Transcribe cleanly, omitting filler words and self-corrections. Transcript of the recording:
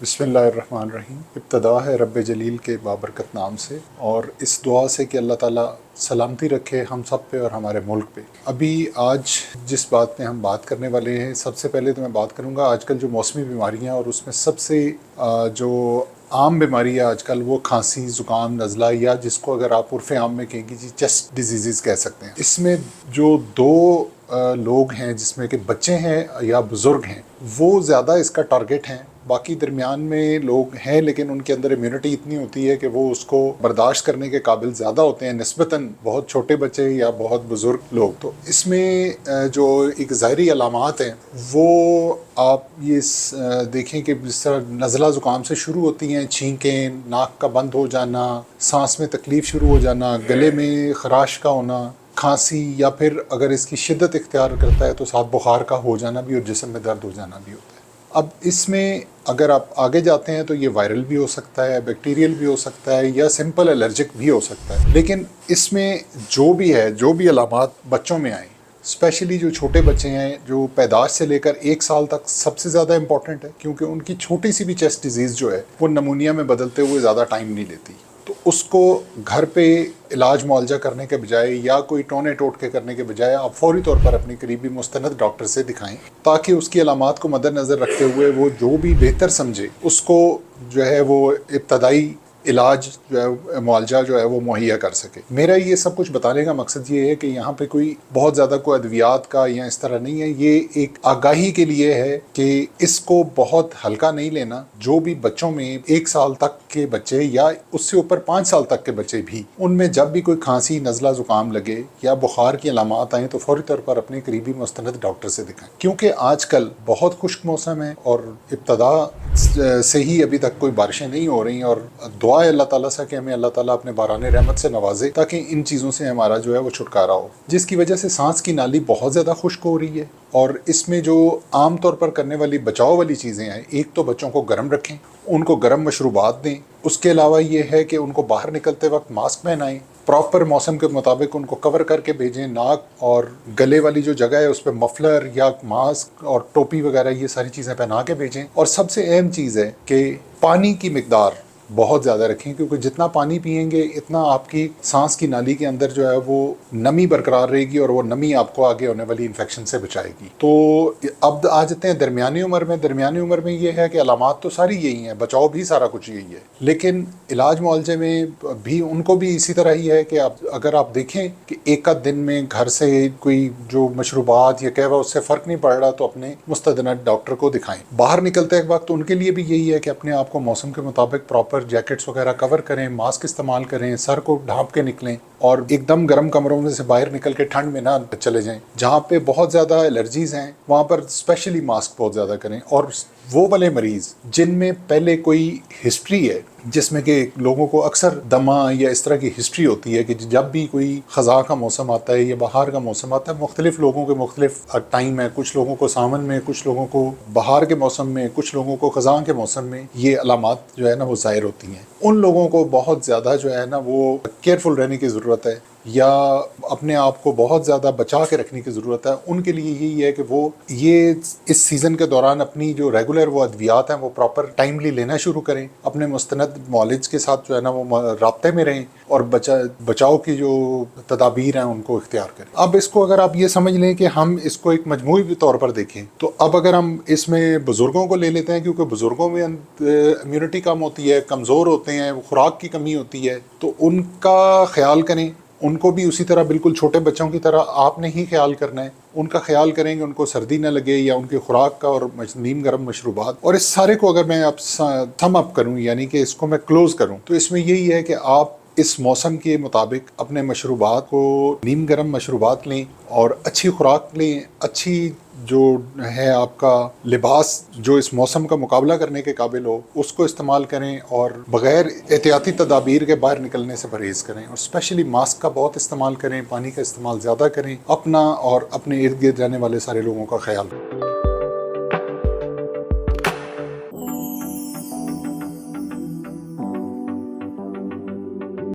बिस्मिल्लाहिर्रहमानिर्रहीम। इब्तदा है रब जलील के बाबरकत नाम से, और इस दुआ से कि अल्लाह ताला सलामती रखे हम सब पे और हमारे मुल्क पे। अभी आज जिस बात पे हम बात करने वाले हैं, सबसे पहले तो मैं बात करूँगा आजकल जो मौसमी बीमारियाँ, और उसमें सबसे जो आम बीमारी है आजकल वो खांसी, ज़ुकाम, नज़ला, या जिसको अगर आप उर्फ़ आम में कहेंगे जी चेस्ट डिजीज़ कह सकते हैं। इसमें जो दो लोग हैं, जिसमें कि बच्चे हैं या बुज़ुर्ग हैं, वो ज़्यादा इसका टारगेट हैं। बाकी दरमियान में लोग हैं, लेकिन उनके अंदर इम्यूनिटी इतनी होती है कि वो उसको बर्दाश्त करने के काबिल ज़्यादा होते हैं निस्बतन बहुत छोटे बच्चे या बहुत बुज़ुर्ग लोग। तो इसमें जो एक ज़ाहरी अलामात हैं वो आप ये देखें कि जिस तरह नज़ला ज़ुकाम से शुरू होती हैं, छींकें, नाक का बंद हो जाना, सांस में तकलीफ़ शुरू हो जाना, गले में खराश का होना, खांसी, या फिर अगर इसकी शिद्दत इख्तियार करता है तो साथ बुखार का हो जाना भी और जिस्म में दर्द हो जाना भी होता है। अब इसमें अगर आप आगे जाते हैं तो ये वायरल भी हो सकता है, बैक्टीरियल भी हो सकता है, या सिंपल एलर्जिक भी हो सकता है। लेकिन इसमें जो भी है, जो भी अलामात बच्चों में आए, स्पेशली जो छोटे बच्चे हैं, जो पैदाश से लेकर 1 साल तक सबसे ज़्यादा इंपॉर्टेंट है, क्योंकि उनकी छोटी सी भी चेस्ट डिजीज़ जो है वो नमूनिया में बदलते हुए ज़्यादा टाइम नहीं लेती। तो उसको घर पे इलाज मुआवजा करने के बजाय या कोई टोने टोटके करने के बजाय आप फौरी तौर पर अपनी करीबी मुस्तनद डॉक्टर से दिखाएं, ताकि उसकी अलामात को मद्देनज़र रखते हुए वो जो भी बेहतर समझे उसको जो है वो इब्तदाई इलाज जो है, मुआवजा जो है वो मुहैया कर सके। मेरा ये सब कुछ बताने का मकसद ये है कि यहाँ पे कोई बहुत ज़्यादा कोई अद्वियात का या इस तरह नहीं है, ये एक आगाही के लिए है कि इसको बहुत हल्का नहीं लेना। जो भी बच्चों में 1 साल तक के बच्चे या उससे ऊपर 5 साल तक के बच्चे भी, उनमें जब भी कोई खांसी, नज़ला, ज़ुकाम लगे या बुखार की अलामात आएँ तो फौरी तौर पर अपने करीबी मुस्तनद डॉक्टर से दिखाएं, क्योंकि आजकल बहुत खुश्क मौसम है और इब्तदा से ही अभी तक कोई बारिशें नहीं हो रही, और दुआ है अल्लाह ताला से कि हमें अल्लाह ताला अपने बाराने रहमत से नवाजे, ताकि इन चीज़ों से हमारा जो है वो छुटकारा हो, जिसकी वजह से सांस की नाली बहुत ज़्यादा खुश्क हो रही है। और इसमें जो आम तौर पर करने वाली बचाव वाली चीज़ें हैं, एक तो बच्चों को गर्म रखें, उनको गर्म मशरूबात दें। उसके अलावा ये है कि उनको बाहर निकलते वक्त मास्क पहनाएं, प्रॉपर मौसम के मुताबिक उनको कवर करके भेजें। नाक और गले वाली जो जगह है उस पर मफलर या मास्क और टोपी वगैरह ये सारी चीज़ें पहना के भेजें। और सबसे अहम चीज़ है कि पानी की मिकदार बहुत ज़्यादा रखें, क्योंकि जितना पानी पिएंगे इतना आपकी सांस की नाली के अंदर जो है वो नमी बरकरार रहेगी, और वो नमी आपको आगे होने वाली इन्फेक्शन से बचाएगी। तो अब आ जाते हैं दरमियानी उम्र में। दरमियानी उम्र में ये है कि अलामात तो सारी यही हैं, बचाव भी सारा कुछ यही है, लेकिन इलाज मुआवजे में भी उनको भी इसी तरह ही है कि अगर आप देखें कि एक आध दिन में घर से कोई जो मशरूबात या कहवा उससे फ़र्क नहीं पड़ रहा, तो अपने मुस्तदनद डॉक्टर को दिखाएं। बाहर निकलते वक्त उनके लिए भी यही है कि अपने आप को मौसम के मुताबिक प्रॉपर जैकेट्स वगैरह कवर करें, मास्क इस्तेमाल करें, सर को ढांप के निकलें, और एकदम गर्म कमरों में से बाहर निकल के ठंड में ना चले जाएं। जहाँ पे बहुत ज़्यादा एलर्जीज़ हैं वहाँ पर स्पेशली मास्क बहुत ज़्यादा करें। और वो वाले मरीज़ जिनमें पहले कोई हिस्ट्री है, जिसमें कि लोगों को अक्सर दमा या इस तरह की हिस्ट्री होती है कि जब भी कोई ख़ज़ा का मौसम आता है या बहार का मौसम आता है, मुख्तलिफ़ लोगों के मुख्तलिफ टाइम है, कुछ लोगों को सावन में, कुछ लोगों को बहार के मौसम में, कुछ लोगों को ख़ज़ा के मौसम में ये अलामात जो है ना वो ज़ाहिर होती हैं। उन लोगों को बहुत ज़्यादा जो है ना वो केयरफुल रहने की ज़रूरत है, या अपने आप को बहुत ज़्यादा बचा के रखने की ज़रूरत है। उनके लिए यही है कि वो ये इस सीज़न के दौरान अपनी जो रेगुलर वो अद्वियात हैं वो प्रॉपर टाइमली लेना शुरू करें, अपने मुस्तनद मौलिज के साथ जो है ना वो राब्ते में रहें, और बचाव की जो तदाबीर हैं उनको इख्तियार करें। अब इसको अगर आप ये समझ लें कि हम इसको एक मजमूई तौर पर देखें, तो अब अगर हम इसमें बुज़ुर्गों को ले लेते हैं, क्योंकि बुज़ुर्गों में इम्यूनिटी कम होती है, कमज़ोर होते हैं, खुराक की कमी होती है, तो उनका ख्याल करें। उनको भी उसी तरह बिल्कुल छोटे बच्चों की तरह आपने ही ख्याल करना है, उनका ख्याल करेंगे, उनको सर्दी न लगे, या उनकी खुराक का और नीम गर्म मशरूबात। और इस सारे को अगर मैं अब थम अप करूं, यानी कि इसको मैं क्लोज़ करूं, तो इसमें यही है कि आप इस मौसम के मुताबिक अपने मशरूबात को नीम गर्म मशरूबात लें, और अच्छी खुराक लें, अच्छी जो है आपका लिबास जो इस मौसम का मुकाबला करने के काबिल हो उसको इस्तेमाल करें, और बग़ैर एहतियाती तदाबीर के बाहर निकलने से परहेज़ करें, और स्पेशली मास्क का बहुत इस्तेमाल करें, पानी का इस्तेमाल ज़्यादा करें, अपना और अपने इर्द गिर्द रहने वाले सारे लोगों का ख्याल रखें।